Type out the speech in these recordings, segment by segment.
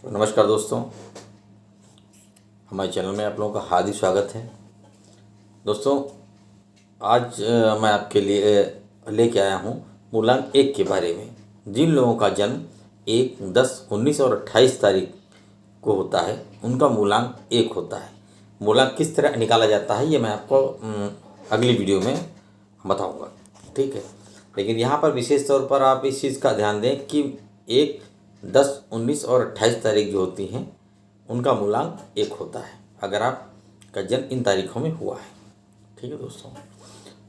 तो नमस्कार दोस्तों, हमारे चैनल में आप लोगों का हार्दिक स्वागत है। दोस्तों, आज मैं आपके लिए लेके आया हूँ मूलांक 1 के बारे में। जिन लोगों का जन्म 1, 10, 19 और 28 तारीख को होता है उनका मूलांक 1 होता है। मूलांक किस तरह निकाला जाता है ये मैं आपको अगली वीडियो में बताऊँगा, ठीक है। लेकिन यहाँ पर विशेष तौर पर आप इस चीज़ का ध्यान दें कि 1, 10, 19 और 28 तारीख जो होती हैं उनका मूलांक 1 होता है अगर आपका जन्म इन तारीखों में हुआ है, ठीक है दोस्तों।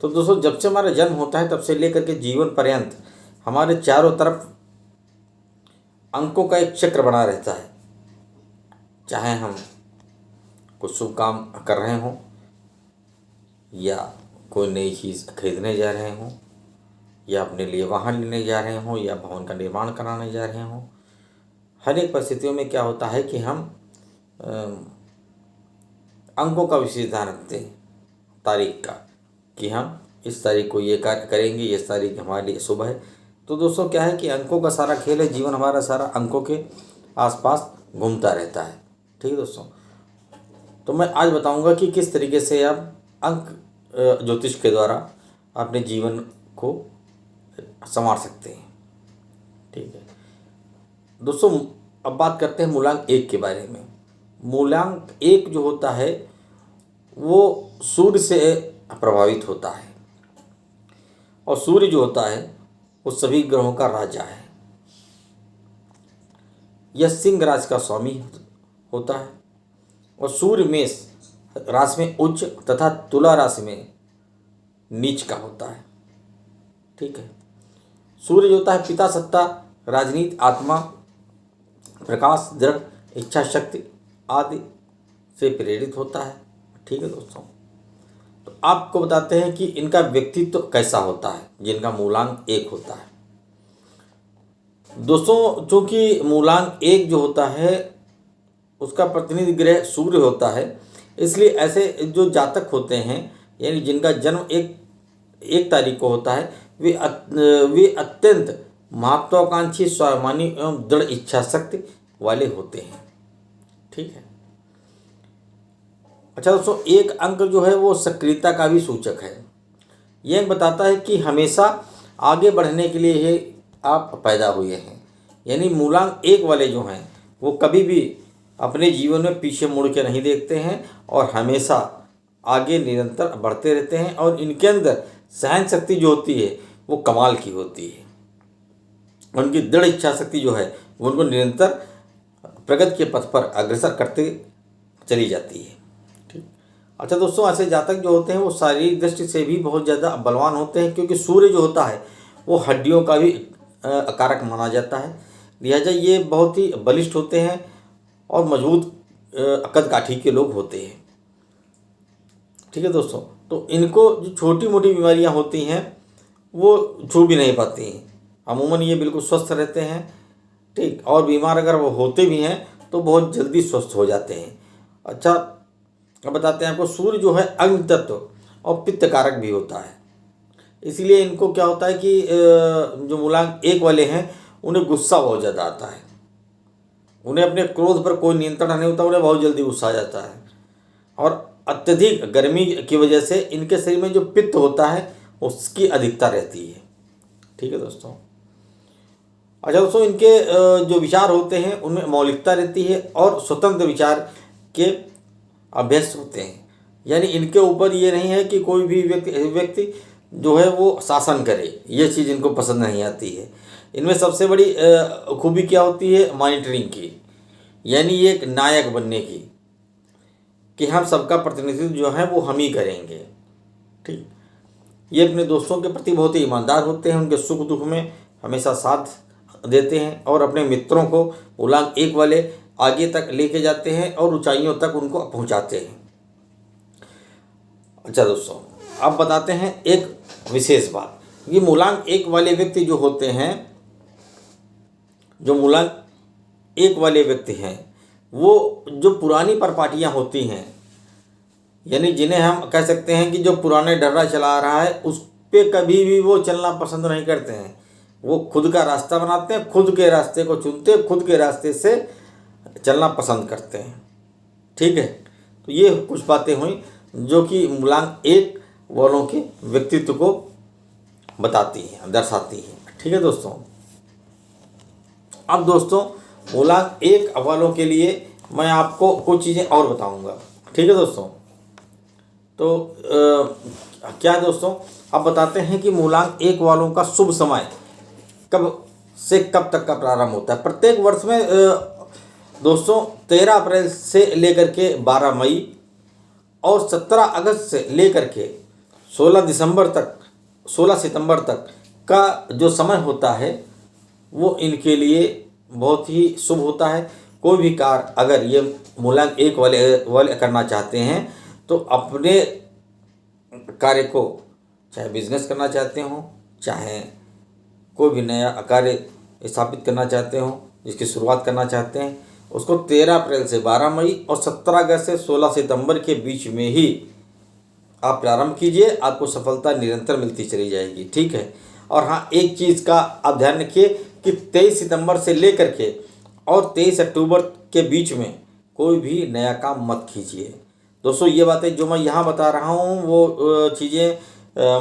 तो दोस्तों, जब से हमारा जन्म होता है तब से लेकर के जीवन पर्यंत हमारे चारों तरफ अंकों का एक चक्र बना रहता है। चाहे हम कुछ शुभ काम कर रहे हों या कोई नई चीज़ खरीदने जा रहे हों या अपने लिए वाहन लेने जा रहे हों या भवन का निर्माण कराने जा रहे हों, हर एक परिस्थितियों में क्या होता है कि हम अंकों का विशेष ध्यान रखते हैं, तारीख का, कि हम इस तारीख को ये कार्य करेंगे, इस तारीख हमारे लिए शुभ है। तो दोस्तों, क्या है कि अंकों का सारा खेल है, जीवन हमारा सारा अंकों के आसपास घूमता रहता है, ठीक है दोस्तों। तो मैं आज बताऊंगा कि किस तरीके से आप अंक ज्योतिष के द्वारा अपने जीवन को संवार सकते हैं, ठीक है दोस्तों। अब बात करते हैं मूलांक 1 के बारे में। मूलांक 1 जो होता है वो सूर्य से प्रभावित होता है और सूर्य जो होता है वो सभी ग्रहों का राजा है। यह सिंह राशि का स्वामी होता है और सूर्य मेष राशि में उच्च तथा तुला राशि में नीच का होता है, ठीक है। सूर्य जो होता है पिता सत्ता, राजनीति, आत्मा, प्रकाश, दृढ़ इच्छा शक्ति आदि से प्रेरित होता है, ठीक है दोस्तों। तो आपको बताते हैं कि इनका व्यक्तित्व कैसा होता है जिनका मूलांक 1 होता है। दोस्तों, चूँकि मूलांक 1 जो होता है उसका प्रतिनिधि ग्रह सूर्य होता है, इसलिए ऐसे जो जातक होते हैं यानी जिनका जन्म एक तारीख को होता है वे अत्यंत महत्वाकांक्षी, स्वाभिमानी एवं दृढ़ इच्छा शक्ति वाले होते हैं, ठीक है। अच्छा दोस्तों, एक अंक जो है वो सक्रियता का भी सूचक है। यह बताता है कि हमेशा आगे बढ़ने के लिए ही आप पैदा हुए हैं। यानी मूलांक 1 वाले जो हैं वो कभी भी अपने जीवन में पीछे मुड़ के नहीं देखते हैं और हमेशा आगे निरंतर बढ़ते रहते हैं और इनके अंदर सहन शक्ति जो होती है वो कमाल की होती है। उनकी दृढ़ इच्छा शक्ति जो है वो उनको निरंतर प्रगति के पथ पर अग्रसर करते चली जाती है, ठीक। अच्छा दोस्तों, ऐसे जातक जो होते हैं वो शारीरिक दृष्टि से भी बहुत ज़्यादा बलवान होते हैं, क्योंकि सूर्य जो होता है वो हड्डियों का भी कारक माना जाता है। लिहाजा ये बहुत ही बलिष्ठ होते हैं और मजबूत कद काठी के लोग होते हैं, ठीक है दोस्तों। तो इनको जो छोटी मोटी बीमारियां होती हैं वो छू भी नहीं पाती हैं। अमूमन ये बिल्कुल स्वस्थ रहते हैं, ठीक। और बीमार अगर वो होते भी हैं तो बहुत जल्दी स्वस्थ हो जाते हैं। अच्छा, अब बताते हैं आपको, सूर्य जो है अग्नि तत्व और पित्त कारक भी होता है। इसीलिए इनको क्या होता है कि जो मूलांक 1 वाले हैं उन्हें गुस्सा बहुत ज़्यादा आता है। उन्हें अपने क्रोध पर कोई नियंत्रण नहीं होता, उन्हें बहुत जल्दी गुस्सा आ जाता है। और अत्यधिक गर्मी की वजह से इनके शरीर में जो पित्त होता है उसकी अधिकता रहती है, ठीक है दोस्तों। अच्छा दोस्तों, इनके जो विचार होते हैं उनमें मौलिकता रहती है और स्वतंत्र विचार के अभ्यस्त होते हैं। यानी इनके ऊपर ये नहीं है कि कोई भी व्यक्ति जो है वो शासन करे, ये चीज़ इनको पसंद नहीं आती है। इनमें सबसे बड़ी खूबी क्या होती है, मॉनिटरिंग की, यानी ये एक नायक बनने की, कि हम सबका प्रतिनिधित्व जो है वो हम ही करेंगे, ठीक। ये अपने दोस्तों के प्रति बहुत ही ईमानदार होते हैं, उनके सुख दुख में हमेशा साथ देते हैं और अपने मित्रों को मूलांक 1 वाले आगे तक लेके जाते हैं और ऊंचाइयों तक उनको पहुंचाते हैं। अच्छा दोस्तों, अब बताते हैं एक विशेष बात, ये मूलांक 1 वाले व्यक्ति जो होते हैं, जो मूलांक 1 वाले व्यक्ति हैं वो जो पुरानी परपाटियाँ होती हैं, यानी जिन्हें हम कह सकते हैं कि जो पुराने डर्रा चला रहा है उस पर कभी भी वो चलना पसंद नहीं करते हैं। वो खुद का रास्ता बनाते हैं, खुद के रास्ते को चुनते, खुद के रास्ते से चलना पसंद करते हैं। ठीक है, तो ये कुछ बातें हुई जो कि मूलांक 1 वालों के व्यक्तित्व को बताती हैं, दर्शाती हैं। ठीक है दोस्तों, अब दोस्तों मूलांक 1 वालों के लिए मैं आपको कुछ चीज़ें और बताऊंगा। ठीक है दोस्तों, तो क्या दोस्तों, अब बताते हैं कि मूलांक 1 वालों का शुभ समय कब से कब तक का प्रारंभ होता है। प्रत्येक वर्ष में दोस्तों 13 अप्रैल से लेकर के 12 मई और 17 अगस्त से लेकर के 16 सितंबर तक का जो समय होता है वो इनके लिए बहुत ही शुभ होता है। कोई भी कार्य अगर ये मूलांक 1 वाले करना चाहते हैं तो अपने कार्य को, चाहे बिजनेस करना चाहते हो, चाहे कोई भी नया कार्य स्थापित करना चाहते हो, जिसकी शुरुआत करना चाहते हैं, उसको 13 अप्रैल से 12 मई और 17 अगस्त से 16 सितंबर के बीच में ही आप प्रारंभ कीजिए, आपको सफलता निरंतर मिलती चली जाएगी। ठीक है, और हाँ, एक चीज़ का आप ध्यान रखिए कि 23 सितंबर से लेकर के और 23 अक्टूबर के बीच में कोई भी नया काम मत कीजिए। दोस्तों ये बातें जो मैं यहाँ बता रहा हूँ वो चीज़ें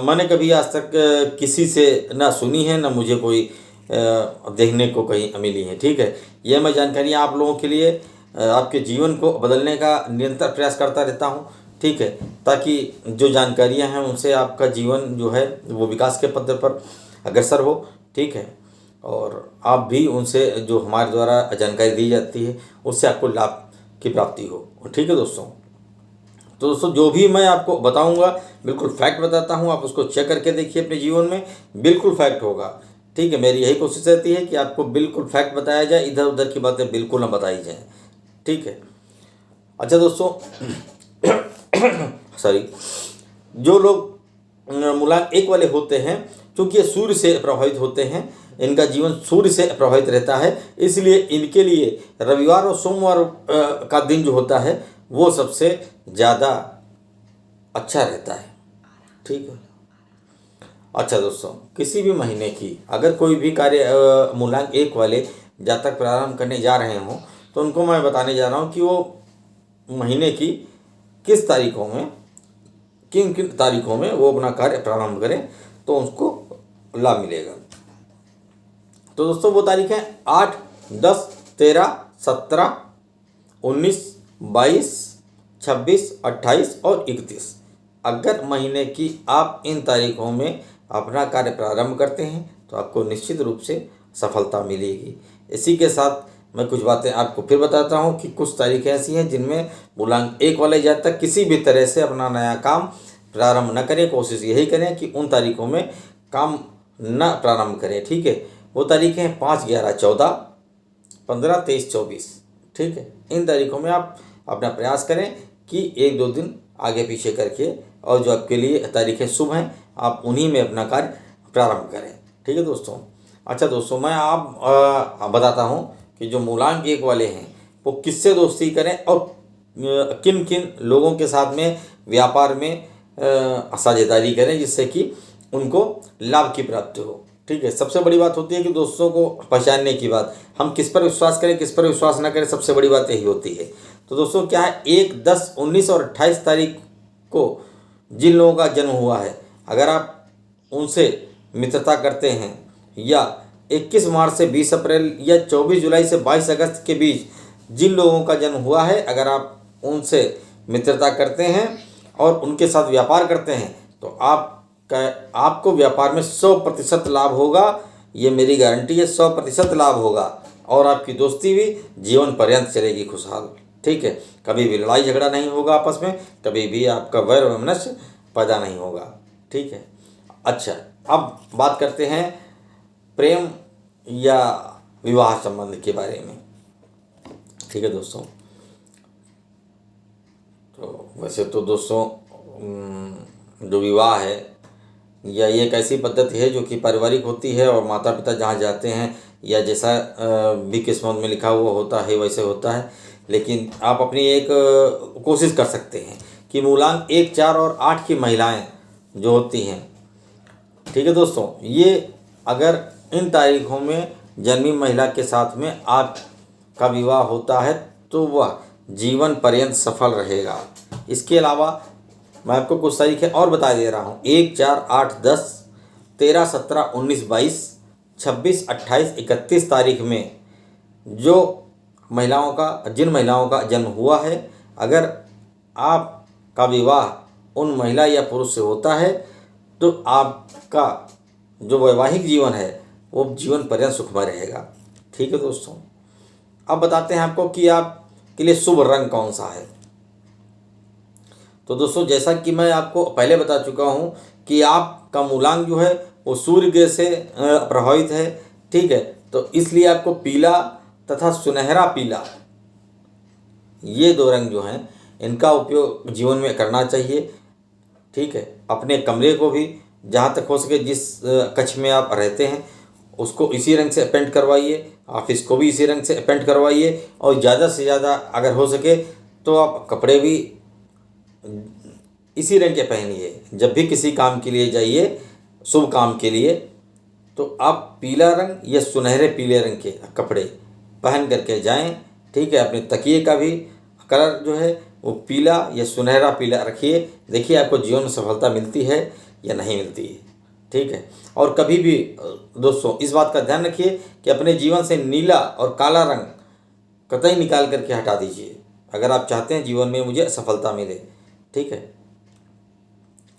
मैंने कभी आज तक किसी से ना सुनी है, ना मुझे कोई देखने को कहीं मिली है। ठीक है, यह मैं जानकारी आप लोगों के लिए आपके जीवन को बदलने का निरंतर प्रयास करता रहता हूँ। ठीक है, ताकि जो जानकारियाँ हैं उनसे आपका जीवन जो है वो विकास के पथ पर अग्रसर हो। ठीक है, और आप भी उनसे जो हमारे द्वारा जानकारी दी जाती है उससे आपको लाभ की प्राप्ति हो। ठीक है दोस्तों, तो दोस्तों जो भी मैं आपको बताऊंगा बिल्कुल फैक्ट बताता हूं, आप उसको चेक करके देखिए अपने जीवन में, बिल्कुल फैक्ट होगा। ठीक है, मेरी यही कोशिश रहती है कि आपको बिल्कुल फैक्ट बताया जाए, इधर उधर की बातें बिल्कुल ना बताई जाए। ठीक है, अच्छा दोस्तों सॉरी, जो लोग मूलांक 1 वाले होते हैं, क्योंकि ये सूर्य से प्रभावित होते हैं, इनका जीवन सूर्य से प्रभावित रहता है, इसलिए इनके लिए रविवार और सोमवार का दिन जो होता है वो सबसे ज़्यादा अच्छा रहता है। ठीक है, अच्छा दोस्तों, किसी भी महीने की अगर कोई भी कार्य मूलांक 1 वाले जातक प्रारंभ करने जा रहे हों तो उनको मैं बताने जा रहा हूँ कि वो महीने की किस तारीखों में, किन किन तारीखों में वो अपना कार्य प्रारंभ करें तो उसको लाभ मिलेगा। तो दोस्तों वो तारीख है 8, 10, 13, 17, 19, 22, 26, 28 और 31। अगर महीने की आप इन तारीखों में अपना कार्य प्रारंभ करते हैं तो आपको निश्चित रूप से सफलता मिलेगी। इसी के साथ मैं कुछ बातें आपको फिर बताता हूं कि कुछ तारीखें ऐसी हैं जिनमें मूलांक 1 वाले जातक किसी भी तरह से अपना नया काम प्रारंभ न करें। कोशिश यही करें कि उन तारीखों में काम न प्रारंभ करें। ठीक है, वो तारीखें हैं 5, 11, 14, 15, 23, 24। ठीक है, इन तारीखों में आप अपना प्रयास करें कि 1-2 दिन आगे पीछे करके, और जो आपके लिए तारीखें शुभ हैं आप उन्हीं में अपना कार्य प्रारंभ करें। ठीक है दोस्तों, अच्छा दोस्तों, मैं आप बताता हूँ कि जो मूलांक 1 वाले हैं वो किससे दोस्ती करें और किन किन लोगों के साथ में व्यापार में साझेदारी करें जिससे कि उनको लाभ की प्राप्ति हो। ठीक है, सबसे बड़ी बात होती है कि दोस्तों को पहचानने की बात, हम किस पर विश्वास करें किस पर विश्वास न करें, सबसे बड़ी बात यही होती है। तो दोस्तों क्या है, 1, 10, 19 और 28 तारीख को जिन लोगों का जन्म हुआ है, अगर आप उनसे मित्रता करते हैं, या 21 मार्च से 20 अप्रैल या 24 जुलाई से 22 अगस्त के बीच जिन लोगों का जन्म हुआ है, अगर आप उनसे मित्रता करते हैं और उनके साथ व्यापार करते हैं तो आपको व्यापार में 100% लाभ होगा। ये मेरी गारंटी है, 100% लाभ होगा और आपकी दोस्ती भी जीवन पर्यंत चलेगी खुशहाल। ठीक है, कभी भी लड़ाई झगड़ा नहीं होगा आपस में, कभी भी आपका वैर वैमनस्य पैदा नहीं होगा। ठीक है, अच्छा अब बात करते हैं प्रेम या विवाह संबंध के बारे में। ठीक है दोस्तों, तो वैसे तो दोस्तों जो विवाह है या ये एक ऐसी पद्धति है जो कि पारिवारिक होती है और माता पिता जहाँ जाते हैं या जैसा भी किस्मत में लिखा हुआ होता है वैसे होता है। लेकिन आप अपनी एक कोशिश कर सकते हैं कि मूलांक 1, 4 और 8 की महिलाएं जो होती हैं, ठीक है दोस्तों, ये अगर इन तारीखों में जन्मी महिला के साथ में आप का विवाह होता है तो वह जीवन पर्यंत सफल रहेगा। इसके अलावा मैं आपको कुछ तारीखें और बता दे रहा हूँ। 1, 4, 8, 10, 13, 17, 19, 22, 26, 28, 31 तारीख में जिन महिलाओं का जन्म हुआ है, अगर आपका विवाह उन महिला या पुरुष से होता है तो आपका जो वैवाहिक जीवन है वो जीवन पर्यंत सुखमय रहेगा। ठीक है दोस्तों, अब बताते हैं आपको कि आपके लिए शुभ रंग कौन सा है। तो दोस्तों, जैसा कि मैं आपको पहले बता चुका हूँ कि आपका मूलांक जो है वो सूर्य ग्रह से प्रभावित है। ठीक है, तो इसलिए आपको पीला तथा सुनहरा पीला, ये 2 रंग जो हैं इनका उपयोग जीवन में करना चाहिए। ठीक है, अपने कमरे को भी जहाँ तक हो सके जिस कक्ष में आप रहते हैं उसको इसी रंग से पेंट करवाइए, ऑफिस को भी इसी रंग से पेंट करवाइए, और ज़्यादा से ज़्यादा अगर हो सके तो आप कपड़े भी इसी रंग के पहनिए। जब भी किसी काम के लिए जाइए, शुभ काम के लिए, तो आप पीला रंग या सुनहरे पीले रंग के कपड़े पहन करके जाएं। ठीक है, अपने तकिए का भी कलर जो है वो पीला या सुनहरा पीला रखिए। देखिए आपको जीवन में सफलता मिलती है या नहीं मिलती है। ठीक है, और कभी भी दोस्तों इस बात का ध्यान रखिए कि अपने जीवन से नीला और काला रंग कतई निकाल करके हटा दीजिए, अगर आप चाहते हैं जीवन में मुझे सफलता मिले। ठीक है,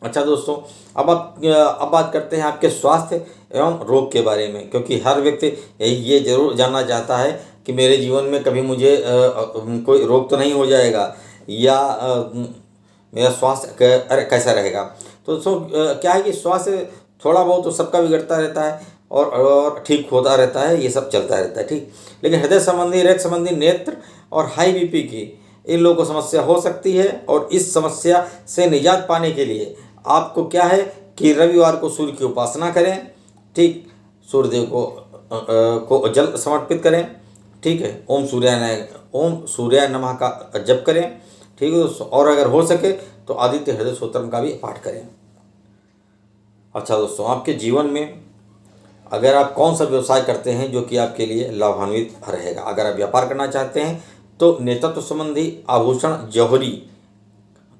अच्छा दोस्तों, अब बात करते हैं आपके स्वास्थ्य एवं रोग के बारे में, क्योंकि हर व्यक्ति ये जरूर जानना चाहता है कि मेरे जीवन में कभी मुझे कोई रोग तो नहीं हो जाएगा, या मेरा स्वास्थ्य कैसा रहेगा। तो दोस्तों क्या है कि स्वास्थ्य थोड़ा बहुत तो सबका बिगड़ता रहता है और ठीक होता रहता है, ये सब चलता रहता है। ठीक, लेकिन हृदय संबंधी, रक्त संबंधी, नेत्र और हाई बीपी की इन लोगों को समस्या हो सकती है, और इस समस्या से निजात पाने के लिए आपको क्या है कि रविवार को सूर्य की उपासना करें। ठीक, सूर्यदेव को जल समर्पित करें। ठीक है, ओम सूर्याय नमः का जप करें। ठीक है दोस्तों, और अगर हो सके तो आदित्य हृदय स्तोत्रम का भी पाठ करें। अच्छा दोस्तों, आपके जीवन में अगर आप कौन सा व्यवसाय करते हैं जो कि आपके लिए लाभान्वित रहेगा, अगर आप व्यापार करना चाहते हैं तो नेतृत्व संबंधी आभूषण जौहरी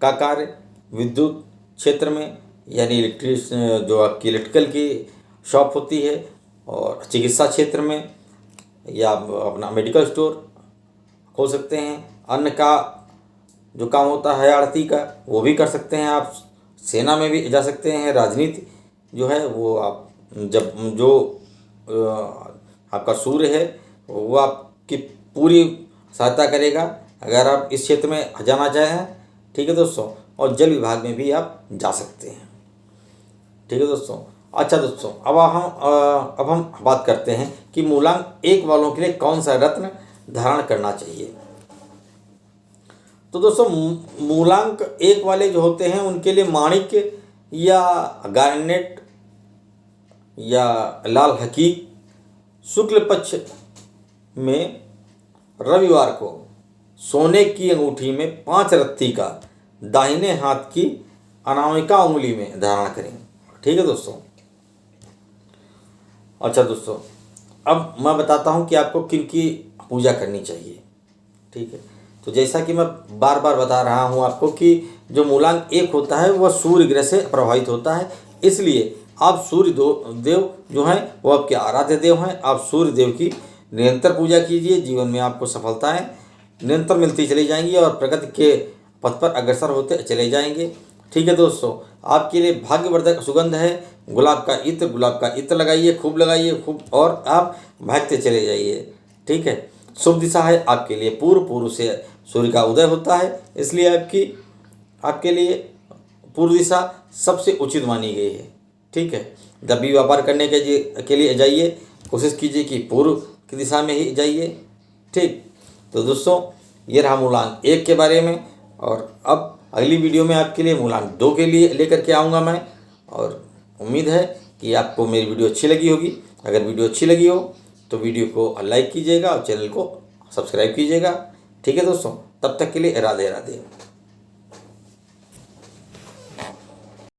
का कार्य, विद्युत क्षेत्र में यानी जो आपकी इलेक्ट्रिकल की शॉप होती है, और चिकित्सा क्षेत्र में या अपना मेडिकल स्टोर खोल सकते हैं। अन्न का जो काम होता है आड़ती का, वो भी कर सकते हैं आप। सेना में भी जा सकते हैं। राजनीति जो है वो आप आपका सूर्य है वो आपकी पूरी सहायता करेगा अगर आप इस क्षेत्र में जाना चाहें। ठीक है दोस्तों, और जल विभाग में भी आप जा सकते हैं। ठीक है दोस्तों, अच्छा दोस्तों, अब हम बात करते हैं कि मूलांक 1 वालों के लिए कौन सा रत्न धारण करना चाहिए। तो दोस्तों मूलांक 1 वाले जो होते हैं उनके लिए माणिक्य या गार्नेट या लाल हकीक शुक्ल पक्ष में रविवार को सोने की अंगूठी में 5 रत्ती का दाहिने हाथ की अनामिका उंगली में धारण करें। ठीक है दोस्तों। अच्छा दोस्तों, अब मैं बताता हूँ कि आपको किन की पूजा करनी चाहिए। ठीक है, तो जैसा कि मैं बार बार बता रहा हूँ आपको कि जो मूलांक 1 होता है वह सूर्य ग्रह से प्रभावित होता है, इसलिए आप सूर्य देव जो हैं वो आपके आराध्य देव हैं। आप सूर्य देव की निरंतर पूजा कीजिए, जीवन में आपको सफलताएं निरंतर मिलती चली जाएंगी और प्रगति के पथ पर अग्रसर होते चले जाएंगे। ठीक है दोस्तों, आपके लिए भाग्यवर्धक सुगंध है गुलाब का इत्र लगाइए, खूब लगाइए खूब, और आप भागते चले जाइए। ठीक है, शुभ दिशा है आपके लिए पूर्व से सूर्य का उदय होता है, इसलिए आपके लिए पूर्व दिशा सबसे उचित मानी गई है। ठीक है, जब भी व्यापार करने के लिए जाइए कोशिश कीजिए कि पूर्व की दिशा में ही जाइए। ठीक, तो दोस्तों ये रहा मूलांक 1 के बारे में, और अब अगली वीडियो में आपके लिए मूलांक 2 के लिए लेकर के आऊँगा मैं, और उम्मीद है कि आपको मेरी वीडियो अच्छी लगी होगी। अगर वीडियो अच्छी लगी हो तो वीडियो को लाइक कीजिएगा और चैनल को सब्सक्राइब कीजिएगा। ठीक है दोस्तों, तब तक के लिए राधे राधे।